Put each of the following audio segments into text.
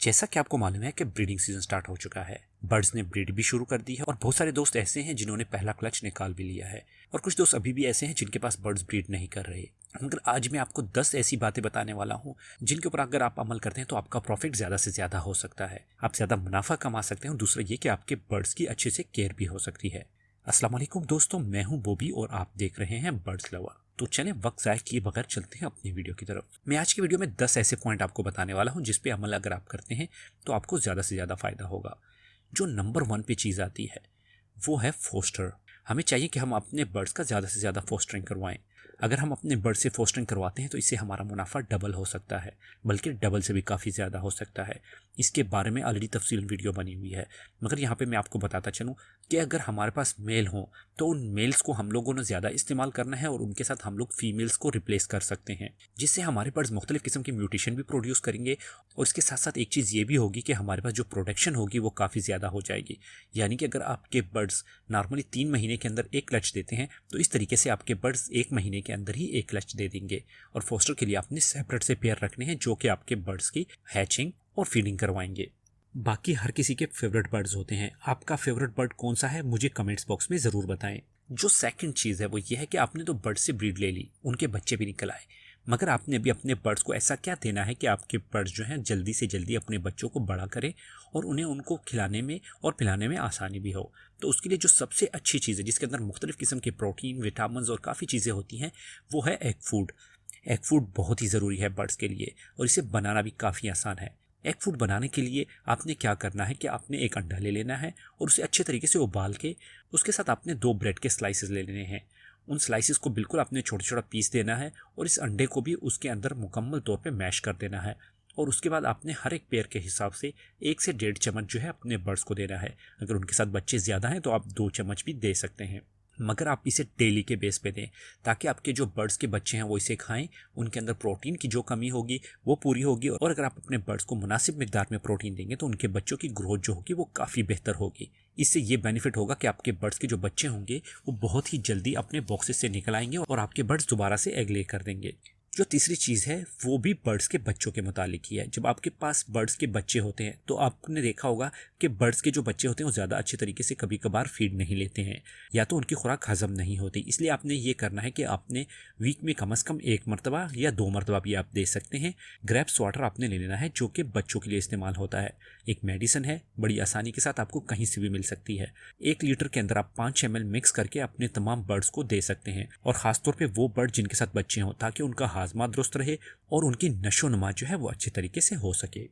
जैसा कि आपको मालूम है कि ब्रीडिंग सीजन स्टार्ट हो चुका है। बर्ड्स ने ब्रीड भी शुरू कर दी है और बहुत सारे दोस्त ऐसे हैं जिन्होंने पहला क्लच निकाल भी लिया है और कुछ दोस्त अभी भी ऐसे हैं जिनके पास बर्ड्स ब्रीड नहीं कर रहे। मगर आज मैं आपको 10 ऐसी बातें बताने वाला हूं जिनके ऊपर अगर आप अमल करते हैं तो आपका प्रॉफिट ज्यादा से ज्यादा हो सकता है, आप ज्यादा मुनाफा कमा सकते हैं और दूसरा ये कि आपके बर्ड्स की अच्छे से केयर भी हो सकती है। अस्सलाम वालेकुम दोस्तों, मैं हूं बॉबी और आप देख रहे हैं बर्ड्स लवर। तो चलें वक्त ज़ाया किए बगैर चलते हैं अपनी वीडियो की तरफ। मैं आज की वीडियो में 10 ऐसे पॉइंट आपको बताने वाला हूं जिस पे अमल अगर आप करते हैं तो आपको ज़्यादा से ज़्यादा फायदा होगा। जो नंबर 1 पे चीज़ आती है वो है फोस्टर। हमें चाहिए कि हम अपने बर्ड्स का ज़्यादा से ज़्यादा फोस्टरिंग करवाएं। अगर हम अपने बर्ड से फोस्टरिंग करवाते हैं तो इससे हमारा मुनाफा डबल हो सकता है, बल्कि डबल से भी काफ़ी ज़्यादा हो सकता है। इसके बारे में ऑलरेडी तफसील वीडियो बनी हुई है, मगर यहाँ पे मैं आपको बताता चलूँ कि अगर हमारे पास मेल हो तो उन मेल्स को हम लोगों ने ज़्यादा इस्तेमाल करना है और उनके साथ हम लोग फीमेल्स को रिप्लेस कर सकते हैं, जिससे हमारे बर्ड्स मुख्तलिफ किस्म की म्यूटेशन भी प्रोड्यूस करेंगे। और इसके साथ साथ एक चीज़ ये भी होगी कि हमारे पास जो प्रोडक्शन होगी वो काफ़ी ज़्यादा हो जाएगी। यानी कि अगर आपके बर्ड्स नॉर्मली 3 महीने के अंदर एक क्लच देते हैं तो इस तरीके से आपके बर्ड्स 1 महीने के अंदर ही एक क्लच दे देंगे। और फोस्टर के लिए आपने सेपरेट से पेयर रखने हैं जो कि आपके बर्ड्स की हैचिंग और फीडिंग करवाएंगे। बाकी हर किसी के फेवरेट बर्ड्स होते हैं, आपका फेवरेट बर्ड कौन सा है मुझे कमेंट्स बॉक्स में ज़रूर बताएं। जो सेकंड चीज़ है वो ये है कि आपने तो बर्ड से ब्रीड ले ली, उनके बच्चे भी निकल आए, मगर आपने भी अपने बर्ड्स को ऐसा क्या देना है कि आपके बर्ड्स जो हैं जल्दी से जल्दी अपने बच्चों को बड़ा करें और उन्हें उनको खिलाने में और पिलाने में आसानी भी हो। तो उसके लिए जो सबसे अच्छी चीज़ है जिसके अंदर मुख्तलिफ किस्म के प्रोटीन, विटामिन और काफ़ी चीज़ें होती हैं वो है एग फूड। एग फूड बहुत ही ज़रूरी है बर्ड्स के लिए और इसे बनाना भी काफ़ी आसान है। एग फूड बनाने के लिए आपने क्या करना है कि आपने एक अंडा ले लेना है और उसे अच्छे तरीके से उबाल के उसके साथ आपने 2 ब्रेड के स्लाइसेस ले लेने हैं। उन स्लाइसेस को बिल्कुल आपने छोटा छोटा पीस देना है और इस अंडे को भी उसके अंदर मुकम्मल तौर पे मैश कर देना है। और उसके बाद आपने हर एक पेयर के हिसाब से 1 से 1.5 चम्मच जो है अपने बर्ड्स को देना है। अगर उनके साथ बच्चे ज़्यादा हैं तो आप 2 चम्मच भी दे सकते हैं, मगर आप इसे डेली के बेस पे दें ताकि आपके जो बर्ड्स के बच्चे हैं वो इसे खाएं। उनके अंदर प्रोटीन की जो कमी होगी वो पूरी होगी और अगर आप अपने बर्ड्स को मुनासिब मिकदार में प्रोटीन देंगे तो उनके बच्चों की ग्रोथ जो होगी वो काफ़ी बेहतर होगी। इससे ये बेनिफिट होगा कि आपके बर्ड्स के जो बच्चे होंगे वो बहुत ही जल्दी अपने बॉक्सेस से निकल आएंगे और आपके बर्ड्स दोबारा से एग ले कर देंगे। जो तीसरी चीज़ है वो भी बर्ड्स के बच्चों के मुतालिक ही है। जब आपके पास बर्ड्स के बच्चे होते हैं तो आपने देखा होगा कि बर्ड्स के जो बच्चे होते हैं वो ज़्यादा अच्छे तरीके से कभी कभार फीड नहीं लेते हैं या तो उनकी खुराक हजम नहीं होती। इसलिए आपने ये करना है कि आपने वीक में कम से कम 1 मरतबा या 2 मरतबा भी आप दे सकते हैं ग्रेप्स वाटर आपने ले लेना है जो कि बच्चों के लिए इस्तेमाल होता है। एक मेडिसिन है, बड़ी आसानी के साथ आपको कहीं से भी मिल सकती है। 1 लीटर के अंदर आप 5 ml मिक्स करके अपने तमाम बर्ड्स को दे सकते हैं और ख़ासतौर पर वो बर्ड जिनके साथ बच्चे हों ताकि उनका हाजमा दुरुस्त रहे और उनकी नशो नुमा जो है वो अच्छे तरीके से हो सके।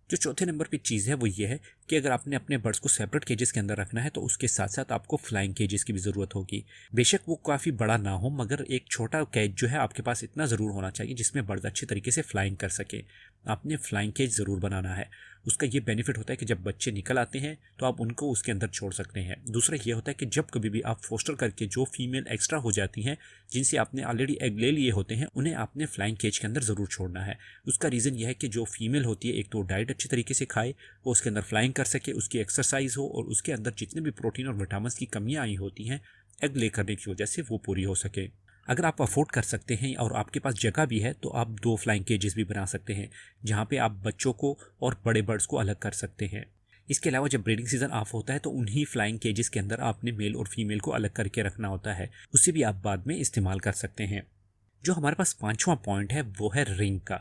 जो चौथे नंबर पे चीज़ है वो ये है कि अगर आपने अपने बर्ड्स को सेपरेट केजेस के अंदर रखना है तो उसके साथ साथ आपको फ्लाइंग केजेस की भी ज़रूरत होगी। बेशक वो काफ़ी बड़ा ना हो मगर एक छोटा केज जो है आपके पास इतना ज़रूर होना चाहिए जिसमें बर्ड्स अच्छे तरीके से फ्लाइंग कर सके। आपने फ्लाइंग केज ज़रूर बनाना है। उसका ये बेनिफिट होता है कि जब बच्चे निकल आते हैं तो आप उनको उसके अंदर छोड़ सकते हैं। दूसरा ये होता है कि जब कभी भी आप फोस्टर करके जो फीमेल एक्स्ट्रा हो जाती हैं जिनसे आपने ऑलरेडी एग ले लिए होते हैं उन्हें आपने फ्लाइंग केज के अंदर ज़रूर छोड़ना है। उसका रीज़न यह है कि जो फीमेल होती है एक तो डाइट अच्छी तरीके से खाए, वो उसके अंदर फ्लाइंग कर सके, उसकी एक्सरसाइज हो और उसके अंदर जितने भी प्रोटीन और विटामिन की कमियाँ आई होती हैं एग ले करने की वजह से वो पूरी हो सके। अगर आप अफोर्ड कर सकते हैं और आपके पास जगह भी है तो आप 2 फ्लाइंग केजेस भी बना सकते हैं जहाँ पे आप बच्चों को और बड़े बर्ड्स को अलग कर सकते हैं। इसके अलावा जब ब्रीडिंग सीजन ऑफ होता है तो उन्हीं फ्लाइंग केजेस के अंदर आपने मेल और फीमेल को अलग करके रखना होता है, उससे भी आप बाद में इस्तेमाल कर सकते हैं। जो हमारे पास 5वां पॉइंट है वो है रिंग का।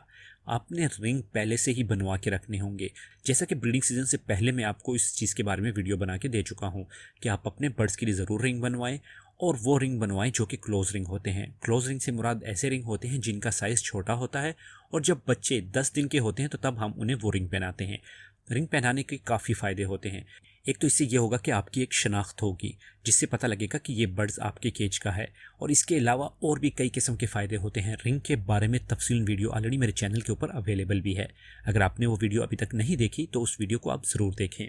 आपने रिंग पहले से ही बनवा के रखने होंगे। जैसा कि ब्रीडिंग सीजन से पहले मैं आपको इस चीज़ के बारे में वीडियो बना के दे चुका हूँ कि आप अपने बर्ड्स के लिए ज़रूर रिंग बनवाएं और वो रिंग बनवाएं जो कि क्लोज रिंग होते हैं। क्लोज रिंग से मुराद ऐसे रिंग होते हैं जिनका साइज़ छोटा होता है और जब बच्चे 10 दिन के होते हैं तो तब हम उन्हें वो रिंग पहनाते हैं। रिंग पहनाने के काफ़ी फ़ायदे होते हैं। एक तो इससे ये होगा कि आपकी एक शनाख्त होगी जिससे पता लगेगा कि ये बर्ड्स आपके केज का है और इसके अलावा और भी कई किस्म के फ़ायदे होते हैं। रिंग के बारे में तफसील वीडियो ऑलरेडी मेरे चैनल के ऊपर अवेलेबल भी है। अगर आपने वो वीडियो अभी तक नहीं देखी तो उस वीडियो को आप ज़रूर देखें।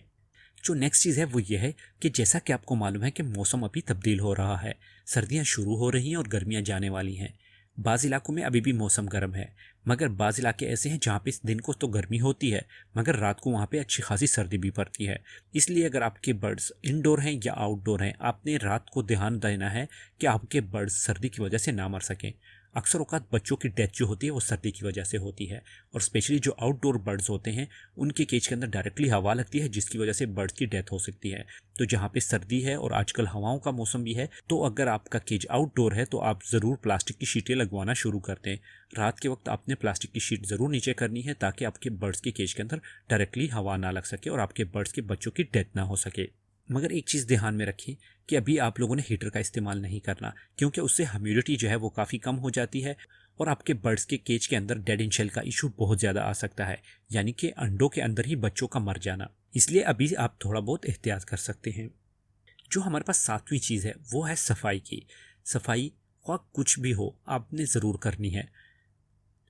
जो नेक्स्ट चीज़ है वो ये है कि जैसा कि आपको मालूम है कि मौसम अभी तब्दील हो रहा है, सर्दियाँ शुरू हो रही हैं और गर्मियाँ जाने वाली हैं। बाज़ इलाकों में अभी भी मौसम गर्म है मगर बाज़ इलाके ऐसे हैं जहाँ पे दिन को तो गर्मी होती है मगर रात को वहाँ पे अच्छी खासी सर्दी भी पड़ती है। इसलिए अगर आपके बर्ड्स इंडोर हैं या आउटडोर हैं आपने रात को ध्यान देना है कि आपके बर्ड्स सर्दी की वजह से ना मर सकें। अक्सर औकात बच्चों की डेथ जो होती है वो सर्दी की वजह से होती है, और स्पेशली जो आउटडोर बर्ड्स होते हैं उनके केज के अंदर डायरेक्टली हवा लगती है, जिसकी वजह से बर्ड्स की डेथ हो सकती है। तो जहाँ पे सर्दी है और आजकल हवाओं का मौसम भी है, तो अगर आपका केज आउटडोर है तो आप ज़रूर प्लास्टिक की शीटें लगवाना शुरू कर दें। रात के वक्त आपने प्लास्टिक की शीट ज़रूर नीचे करनी है, ताकि आपके बर्ड्स के केज के अंदर डायरेक्टली हवा ना लग सके और आपके बर्ड्स के बच्चों की डेथ ना हो सके। मगर एक चीज़ ध्यान में रखें कि अभी आप लोगों ने हीटर का इस्तेमाल नहीं करना, क्योंकि उससे ह्यूमिडिटी जो है वो काफ़ी कम हो जाती है और आपके बर्ड्स के केज के अंदर डेड इन शेल का इशू बहुत ज़्यादा आ सकता है, यानी कि अंडों के अंदर ही बच्चों का मर जाना। इसलिए अभी आप थोड़ा बहुत एहतियात कर सकते हैं। जो हमारे पास सातवीं चीज़ है वो है सफाई की। सफाई ख्वाह कुछ भी हो आपने ज़रूर करनी है।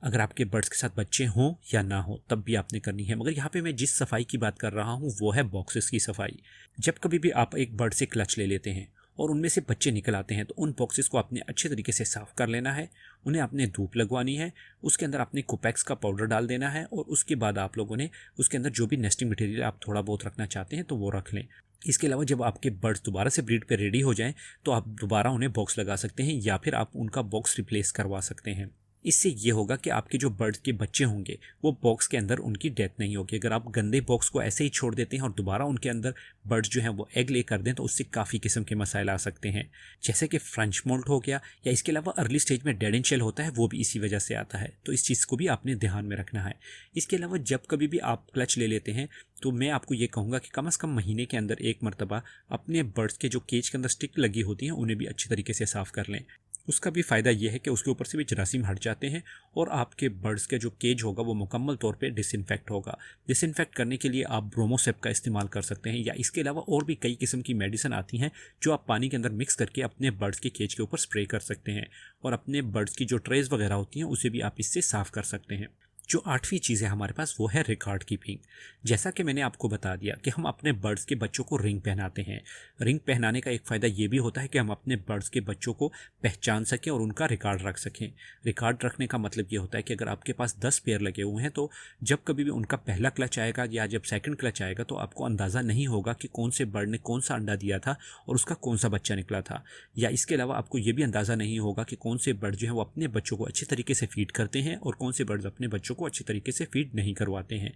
अगर आपके बर्ड्स के साथ बच्चे हों या ना हो तब भी आपने करनी है। मगर यहाँ पे मैं जिस सफाई की बात कर रहा हूँ वो है बॉक्सेस की सफाई। जब कभी भी आप एक बर्ड से क्लच ले लेते हैं और उनमें से बच्चे निकल आते हैं, तो उन बॉक्सेस को आपने अच्छे तरीके से साफ़ कर लेना है। उन्हें आपने धूप लगवानी है, उसके अंदर आपने कोपेक्स का पाउडर डाल देना है, और उसके बाद आप लोगों ने उसके अंदर जो भी नेस्टिंग मटेरियल आप थोड़ा बहुत रखना चाहते हैं तो वो रख लें। इसके अलावा जब आपके बर्ड्स दोबारा से ब्रीड पे रेडी हो जाएं तो आप दोबारा उन्हें बॉक्स लगा सकते हैं, या फिर आप उनका बॉक्स रिप्लेस करवा सकते हैं। इससे ये होगा कि आपके जो बर्ड्स के बच्चे होंगे वो बॉक्स के अंदर उनकी डेथ नहीं होगी। अगर आप गंदे बॉक्स को ऐसे ही छोड़ देते हैं और दोबारा उनके अंदर बर्ड्स जो हैं वो एग ले कर दें, तो उससे काफ़ी किस्म के मसाइल आ सकते हैं, जैसे कि फ्रेंच मोल्ट हो गया, या इसके अलावा अर्ली स्टेज में डेड एंड शेल होता है, वो भी इसी वजह से आता है। तो इस चीज़ को भी आपने ध्यान में रखना है। इसके अलावा जब कभी भी आप क्लच ले लेते हैं तो मैं आपको ये कहूँगा कि कम से कम महीने के अंदर एक मरतबा अपने बर्ड्स के जो केज के अंदर स्टिक लगी होती हैं उन्हें भी अच्छी तरीके से साफ़ कर लें। उसका भी फ़ायदा ये है कि उसके ऊपर से भी जरासीम हट जाते हैं और आपके बर्ड्स का जो केज होगा वो मुकम्मल तौर पे डिसइंफेक्ट होगा। डिसइंफेक्ट करने के लिए आप ब्रोमोसेप का इस्तेमाल कर सकते हैं, या इसके अलावा और भी कई किस्म की मेडिसिन आती हैं जो आप पानी के अंदर मिक्स करके अपने बर्ड्स के केज के ऊपर स्प्रे कर सकते हैं, और अपने बर्ड्स की जो ट्रेस वगैरह होती हैं उसे भी आप इससे साफ़ कर सकते हैं। जो आठवीं चीज़ है हमारे पास वो है रिकॉर्ड कीपिंग। जैसा कि मैंने आपको बता दिया कि हम अपने बर्ड्स के बच्चों को रिंग पहनाते हैं। रिंग पहनाने का एक फ़ायदा ये भी होता है कि हम अपने बर्ड्स के बच्चों को पहचान सकें और उनका रिकॉर्ड रख सकें। रिकॉर्ड रखने का मतलब ये होता है कि अगर आपके पास 10 पेयर लगे हुए हैं तो जब कभी भी उनका पहला क्लच आएगा या जब सेकंड क्लच आएगा तो आपको अंदाज़ा नहीं होगा कि कौन से बर्ड ने कौन सा अंडा दिया था और उसका कौन सा बच्चा निकला था। या इसके अलावा आपको ये भी अंदाज़ा नहीं होगा कि कौन से बर्ड जो है वो अपने बच्चों को अच्छे तरीके से फीड करते हैं और कौन से बर्ड्स अपने बच्चों को अच्छे तरीके से फीड नहीं करवाते हैं।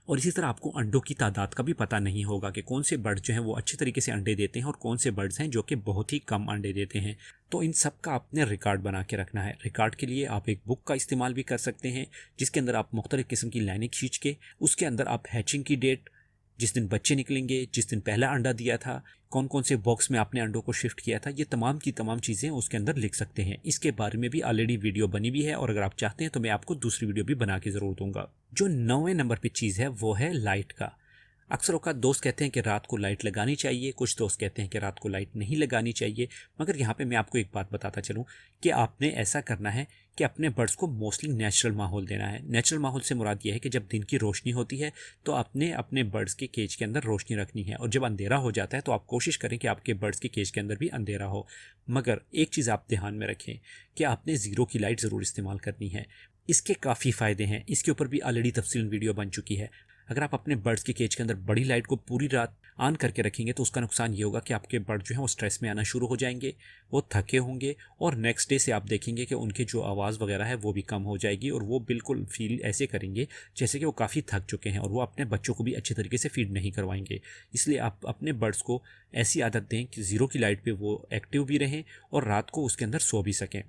और इसी तरह आपको अंडों की तादाद का भी पता नहीं होगा कि कौन से बर्ड जो हैं वो अच्छे तरीके से अंडे देते हैं और कौन से बर्ड्स हैं जो कि बहुत ही कम अंडे देते हैं। तो इन सब का आपने रिकॉर्ड बना के रखना है। रिकॉर्ड के लिए आप एक बुक का इस्तेमाल भी कर सकते हैं, जिसके अंदर आप मुख्तलिफ किस्म की लाइनें खींच के उसके अंदर आप हैचिंग की डेट, जिस दिन बच्चे निकलेंगे, जिस दिन पहला अंडा दिया था, कौन कौन से बॉक्स में आपने अंडों को शिफ्ट किया था, ये तमाम की तमाम चीज़ें उसके अंदर लिख सकते हैं। इसके बारे में भी ऑलरेडी वीडियो बनी भी है, और अगर आप चाहते हैं तो मैं आपको दूसरी वीडियो भी बना के ज़रूर दूंगा। जो 9वें नंबर पे चीज़ है वो है लाइट का। अक्सर औकात दोस्त कहते हैं कि रात को लाइट लगानी चाहिए, कुछ दोस्त कहते हैं कि रात को लाइट नहीं लगानी चाहिए। मगर यहाँ पे मैं आपको एक बात बताता चलूँ कि आपने ऐसा करना है कि अपने बर्ड्स को मोस्टली नेचुरल माहौल देना है। नेचुरल माहौल से मुराद ये है कि जब दिन की रोशनी होती है तो आपने अपने बर्ड्स के केज के अंदर रोशनी रखनी है, और जब अंधेरा हो जाता है तो आप कोशिश करें कि आपके बर्ड्स के केज के अंदर भी अंधेरा हो। मगर एक चीज़ आप ध्यान में रखें कि आपने ज़ीरो की लाइट ज़रूर इस्तेमाल करनी है। इसके काफ़ी फ़ायदे हैं, इसके ऊपर भी ऑलरेडी तफसील वीडियो बन चुकी है। अगर आप अपने बर्ड्स के केज के अंदर बड़ी लाइट को पूरी रात ऑन करके रखेंगे तो उसका नुकसान ये होगा कि आपके बर्ड जो हैं वो स्ट्रेस में आना शुरू हो जाएंगे, वो थके होंगे, और नेक्स्ट डे से आप देखेंगे कि उनकी जो आवाज़ वगैरह है वो भी कम हो जाएगी, और वो बिल्कुल फील ऐसे करेंगे जैसे कि वो काफ़ी थक चुके हैं, और वो अपने बच्चों को भी अच्छे तरीके से फीड नहीं करवाएंगे। इसलिए आप अपने बर्ड्स को ऐसी आदत दें कि ज़ीरो की लाइट पर वो एक्टिव भी रहें और रात को उसके अंदर सो भी सकें।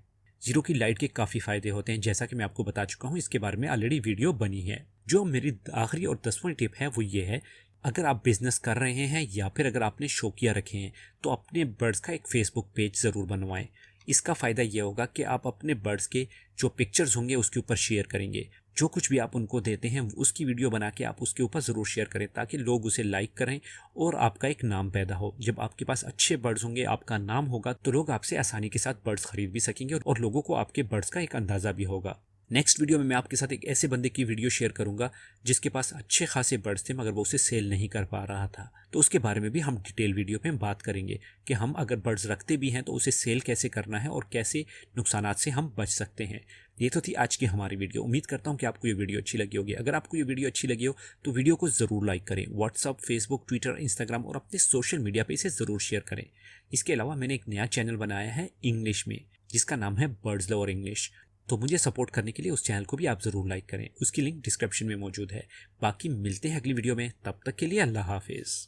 ज़ीरो की लाइट के काफ़ी फ़ायदे होते हैं, जैसा कि मैं आपको बता चुका हूँ, इसके बारे में ऑलरेडी वीडियो बनी है। जो मेरी आखिरी और 10वां टिप है वो ये है, अगर आप बिज़नेस कर रहे हैं या फिर अगर आपने शौकिया रखे हैं तो अपने बर्ड्स का एक फ़ेसबुक पेज ज़रूर बनवाएं। इसका फ़ायदा ये होगा कि आप अपने बर्ड्स के जो पिक्चर्स होंगे उसके ऊपर शेयर करेंगे। जो कुछ भी आप उनको देते हैं उसकी वीडियो बना के आप उसके ऊपर ज़रूर शेयर करें, ताकि लोग उसे लाइक करें और आपका एक नाम पैदा हो। जब आपके पास अच्छे बर्ड्स होंगे, आपका नाम होगा, तो लोग आपसे आसानी के साथ बर्ड्स खरीद भी सकेंगे और लोगों को आपके बर्ड्स का एक अंदाज़ा भी होगा। नेक्स्ट वीडियो में मैं आपके साथ एक ऐसे बंदे की वीडियो शेयर करूंगा जिसके पास अच्छे खासे बर्ड्स थे मगर वो उसे सेल नहीं कर पा रहा था। तो उसके बारे में भी हम डिटेल वीडियो में बात करेंगे कि हम अगर बर्ड्स रखते भी हैं तो उसे सेल कैसे करना है और कैसे नुकसानात से हम बच सकते हैं। ये तो थी आज की हमारी वीडियो। उम्मीद करता हूँ कि आपको ये वीडियो अच्छी लगी होगी। अगर आपको ये वीडियो अच्छी लगी हो तो वीडियो को ज़रूर लाइक करें। व्हाट्सअप, फेसबुक, ट्विटर, इंस्टाग्राम और अपने सोशल मीडिया पर इसे ज़रूर शेयर करें। इसके अलावा मैंने एक नया चैनल बनाया है इंग्लिश में, जिसका नाम है बर्ड्स लवर इंग्लिश। तो मुझे सपोर्ट करने के लिए उस चैनल को भी आप ज़रूर लाइक करें, उसकी लिंक डिस्क्रिप्शन में मौजूद है। बाकी मिलते हैं अगली वीडियो में, तब तक के लिए अल्लाह हाफिज़।